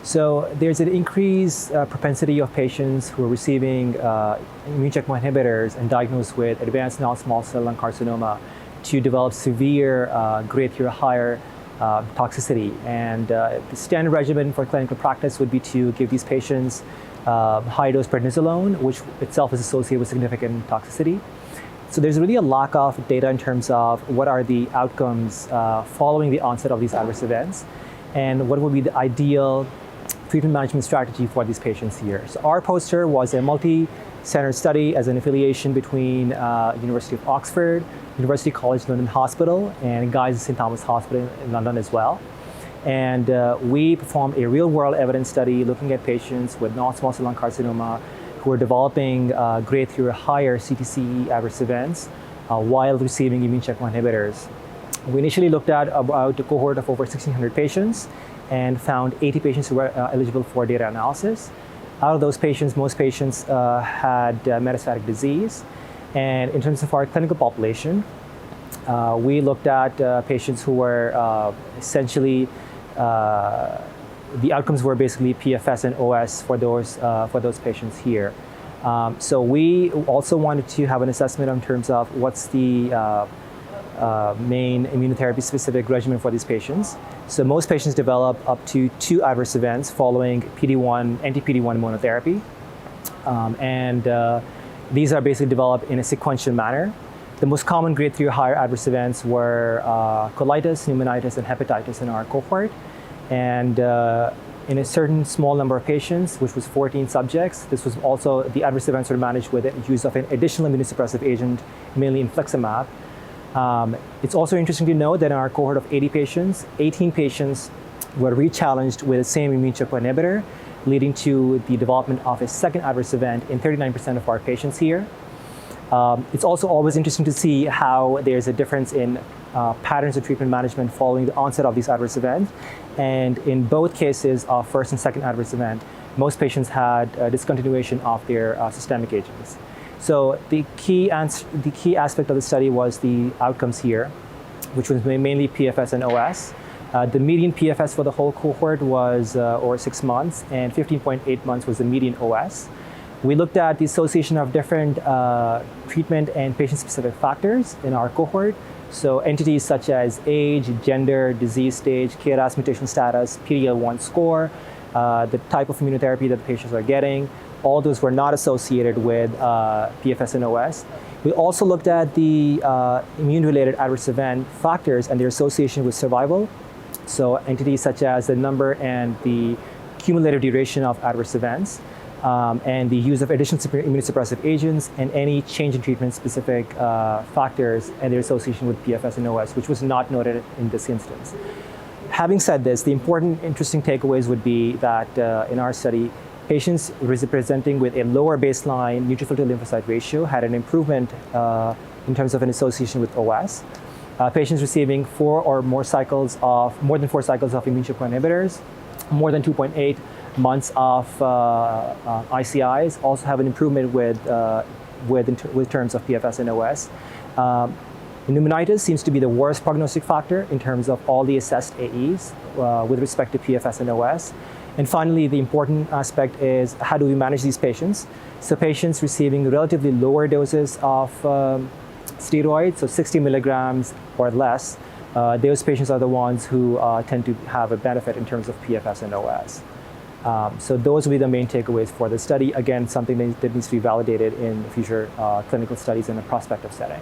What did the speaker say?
So there's an increased propensity of patients who are receiving immune checkpoint inhibitors and diagnosed with advanced non-small cell lung carcinoma to develop severe grade 3 or higher toxicity. And the standard regimen for clinical practice would be to give these patients high-dose prednisolone, which itself is associated with significant toxicity. So there's really a lack of data in terms of what are the outcomes following the onset of these adverse events, and what would be the ideal treatment management strategy for these patients here. So our poster was a multi-center study as an affiliation between University of Oxford, University College London Hospital, and Guy's St Thomas Hospital in London as well. And we performed a real-world evidence study looking at patients with non-small cell lung carcinoma who are developing grade 3 or higher CTCE adverse events while receiving immune checkpoint inhibitors. We initially looked at about a cohort of over 1,600 patients and found 80 patients who were eligible for data analysis. Out of those patients, most patients had metastatic disease. And in terms of our clinical population, we looked at patients who were essentially, the outcomes were basically PFS and OS for those patients here. So we also wanted to have an assessment in terms of what's the main immunotherapy-specific regimen for these patients. So most patients develop up to 2 adverse events following anti-PD-1 monotherapy. These are basically developed in a sequential manner. The most common grade 3 or higher adverse events were colitis, pneumonitis, and hepatitis in our cohort. And in a certain small number of patients, which was 14 subjects, this was also, the adverse events were managed with the use of an additional immunosuppressive agent, mainly infliximab. It's also interesting to note that in our cohort of 80 patients, 18 patients were re-challenged with the same immune checkpoint inhibitor, leading to the development of a second adverse event in 39% of our patients here. It's also always interesting to see how there's a difference in patterns of treatment management following the onset of these adverse events. And in both cases of first and second adverse event, most patients had discontinuation of their systemic agents. So the key aspect of the study was the outcomes here, which was mainly PFS and OS. The median PFS for the whole cohort was over 6 months, and 15.8 months was the median OS. We looked at the association of different treatment and patient-specific factors in our cohort. So entities such as age, gender, disease stage, KRAS mutation status, PD-L1 score, the type of immunotherapy that the patients are getting, all those were not associated with PFS and OS. We also looked at the immune-related adverse event factors and their association with survival. So entities such as the number and the cumulative duration of adverse events, and the use of additional immunosuppressive agents, and any change in treatment-specific factors and their association with PFS and OS, which was not noted in this instance. Having said this, the important, interesting takeaways would be that in our study, patients presenting with a lower baseline neutrophil-to-lymphocyte ratio had an improvement in terms of an association with OS. Patients receiving more than 4 cycles of immune checkpoint inhibitors, more than 2.8 months of ICIs also have an improvement with terms of PFS and OS. Pneumonitis seems to be the worst prognostic factor in terms of all the assessed AEs with respect to PFS and OS. And finally, the important aspect is how do we manage these patients? So patients receiving relatively lower doses of steroids, so 60 milligrams or less, those patients are the ones who tend to have a benefit in terms of PFS and OS. So those will be the main takeaways for the study. Again, something that needs to be validated in future clinical studies in a prospective setting.